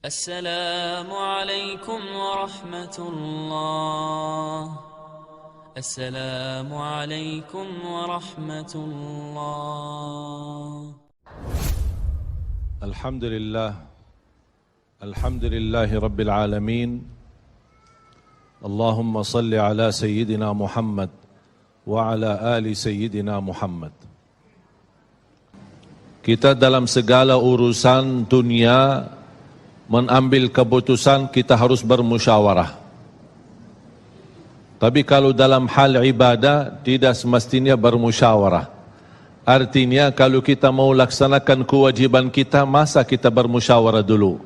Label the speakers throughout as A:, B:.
A: السلام عليكم ورحمة الله. السلام عليكم ورحمة الله.
B: الحمد لله رب العالمين. اللهم صل على سيدنا محمد وعلى آل سيدنا Muhammad. Kita dalam segala urusan dunia mengambil keputusan kita harus bermusyawarah. Tapi kalau dalam hal ibadah tidak semestinya bermusyawarah. Artinya kalau kita mau laksanakan kewajiban kita, masa kita bermusyawarah dulu?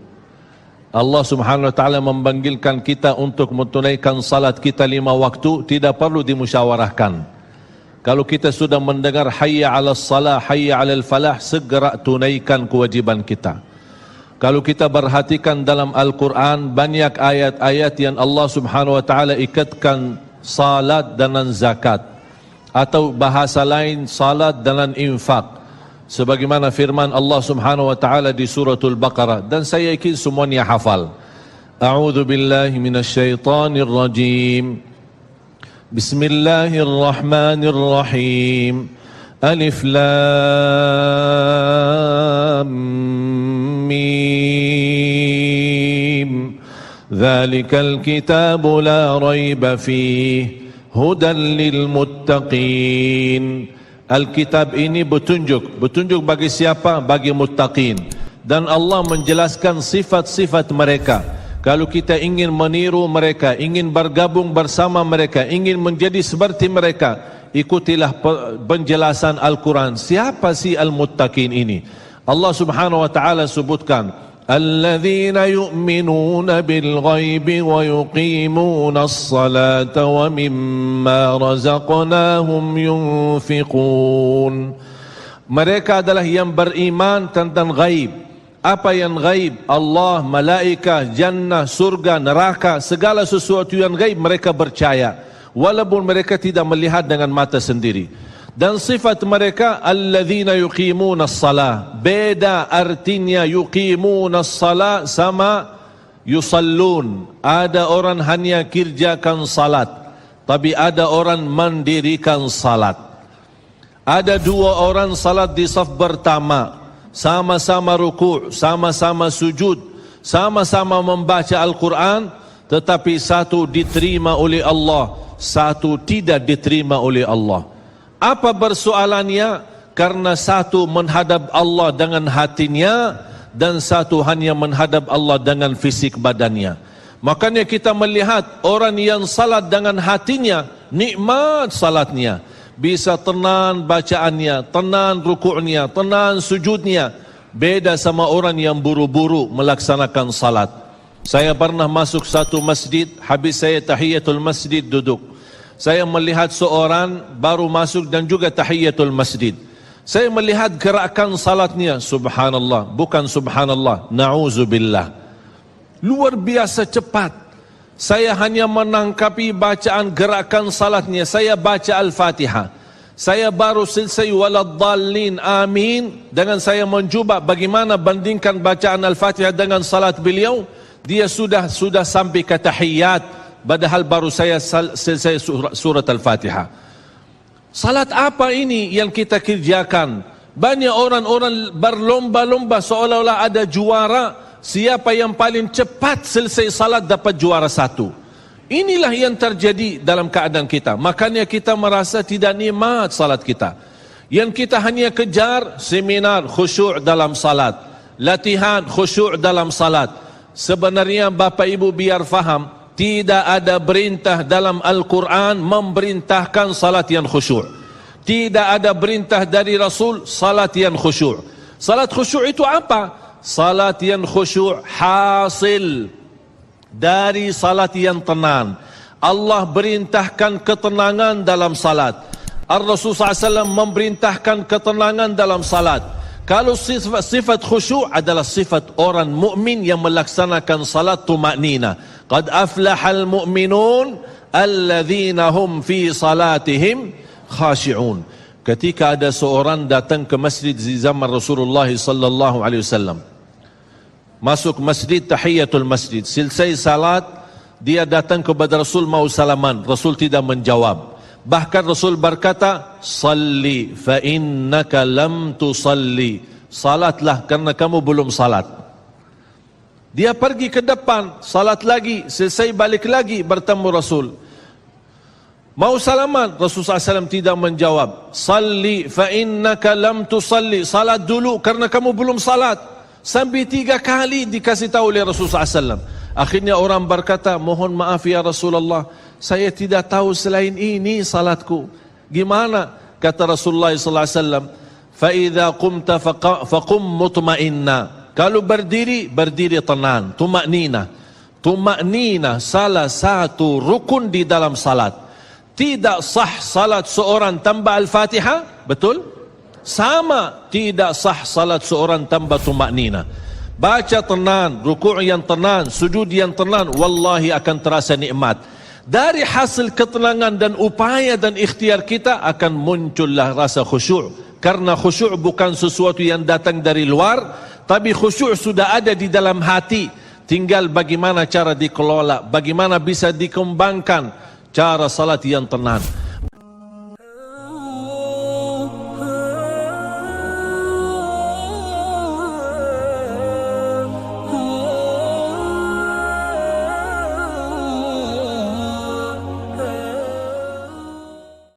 B: Allah Subhanahu wa taala memanggilkan kita untuk menunaikan salat kita 5 waktu, tidak perlu dimusyawarahkan. Kalau kita sudah mendengar hayya 'alas salah, hayya 'alal falah, segera tunaikan kewajiban kita. Kalau kita perhatikan dalam Al-Quran, banyak ayat-ayat yang Allah Subhanahu wa taala ikatkan salat dengan zakat, atau bahasa lain salat dengan infak, sebagaimana firman Allah Subhanahu wa taala di suratul Baqarah, dan saya yakin semuanya hafal. A'udzu billahi minasyaitonir rajim. Bismillahirrahmanirrahim. Alif Lam Mim. Dzalikal kitabu la raiba fihi hudan lil muttaqin. Alkitab ini petunjuk bagi siapa? Bagi muttaqin. Dan Allah menjelaskan sifat-sifat mereka. Kalau kita ingin meniru mereka, ingin bergabung bersama mereka, ingin menjadi seperti mereka, ikutilah penjelasan Al-Quran. Siapa si al-muttaqin ini? Allah Subhanahu wa taala sebutkan, alladzina yu'minuna bil ghaibi wa yuqimuna as-salata wa mimma razaqnahum yunfiqun. Mereka adalah yang beriman tentang ghaib. Apa yang ghaib? Allah, malaikat, jannah, surga, neraka, segala sesuatu yang ghaib mereka percaya, walaupun mereka tidak melihat dengan mata sendiri. Dan sifat mereka alladzina yuqimuna as-salah. Beda artinya yuqimuna as-salah sama yusallun. Ada orang hanya kerjakan salat, tapi ada orang mendirikan salat. Ada 2 orang salat di saf pertama, sama-sama ruku', sama-sama sujud, sama-sama membaca Al-Quran, tetapi satu diterima oleh Allah, satu tidak diterima oleh Allah. Apa persoalannya? Karena satu menghadap Allah dengan hatinya, dan satu hanya menghadap Allah dengan fisik badannya. Makanya kita melihat orang yang salat dengan hatinya, nikmat salatnya, bisa tenang bacaannya, tenang rukuknya, tenang sujudnya. Beda sama orang yang buru-buru melaksanakan salat. Saya pernah masuk satu masjid, habis saya tahiyatul masjid duduk. Saya melihat seorang baru masuk dan juga tahiyatul masjid. Saya melihat gerakan salatnya, subhanallah, bukan subhanallah, na'udzubillah. Luar biasa cepat. Saya hanya menangkapi bacaan gerakan salatnya. Saya baca Al-Fatihah. Saya baru selesai waladdallin amin. Dengan saya mencuba bagaimana bandingkan bacaan Al-Fatihah dengan salat beliau, dia sudah sampai ke tahiyat, padahal baru saya selesai surat Al-Fatihah. Salat apa ini yang kita kerjakan? Banyak orang-orang berlomba-lomba seolah-olah ada juara. Siapa yang paling cepat selesai salat dapat juara 1. Inilah yang terjadi dalam keadaan kita. Makanya kita merasa tidak nikmat salat kita. Yang kita hanya kejar seminar khusyuk dalam salat, latihan khusyuk dalam salat. Sebenarnya Bapak Ibu biar faham, tidak ada perintah dalam Al-Quran memerintahkan salat yang khusyuk. Tidak ada perintah dari Rasul salat yang khusyuk. Salat khusyuk itu apa? Salat yang khusyuk hasil dari salat yang tenang. Allah perintahkan ketenangan dalam salat. Ar-Rasul SAW memerintahkan ketenangan dalam salat. Kalau sifat khusyuk adalah sifat orang mukmin yang melaksanakan salat tumaknina. Qad aflahal mu'minun alladzina hum fi salatihim khashi'un. Ketika ada seorang datang ke masjid di zaman Rasulullah sallallahu alaihi wasallam, masuk masjid, tahiyatul masjid. Selesai salat, dia datang kepada Rasul mau salaman. Rasul tidak menjawab. Bahkan Rasul berkata, salli fa innaka lam tusalli. Salatlah karena kamu belum salat. Dia pergi ke depan, salat lagi, selesai balik lagi bertemu Rasul. Mau salaman, Rasulullah SAW tidak menjawab. Salli fa innaka lam tusalli. Salat dulu karena kamu belum salat. Sampai 3 kali dikasih tahu oleh Rasulullah SAW. Akhirnya orang berkata, mohon maaf ya Rasulullah, saya tidak tahu selain ini salatku. Gimana? Kata Rasulullah SAW, fa idza qumta faqum mutma'inna. Kalau berdiri, berdiri tenang, tumaknina. Tumaknina salah satu rukun di dalam salat. Tidak sah salat seorang tanpa Al-Fatihah, betul? Sama tidak sah salat seorang tanpa tumaknina. Baca tenang, rukuk yang tenang, sujud yang tenang, wallahi akan terasa nikmat. Dari hasil ketenangan dan upaya dan ikhtiar kita akan muncullah rasa khusyuk. Karena khusyuk bukan sesuatu yang datang dari luar, tapi khusyuk sudah ada di dalam hati. Tinggal bagaimana cara dikelola, bagaimana bisa dikembangkan cara salat yang tenang.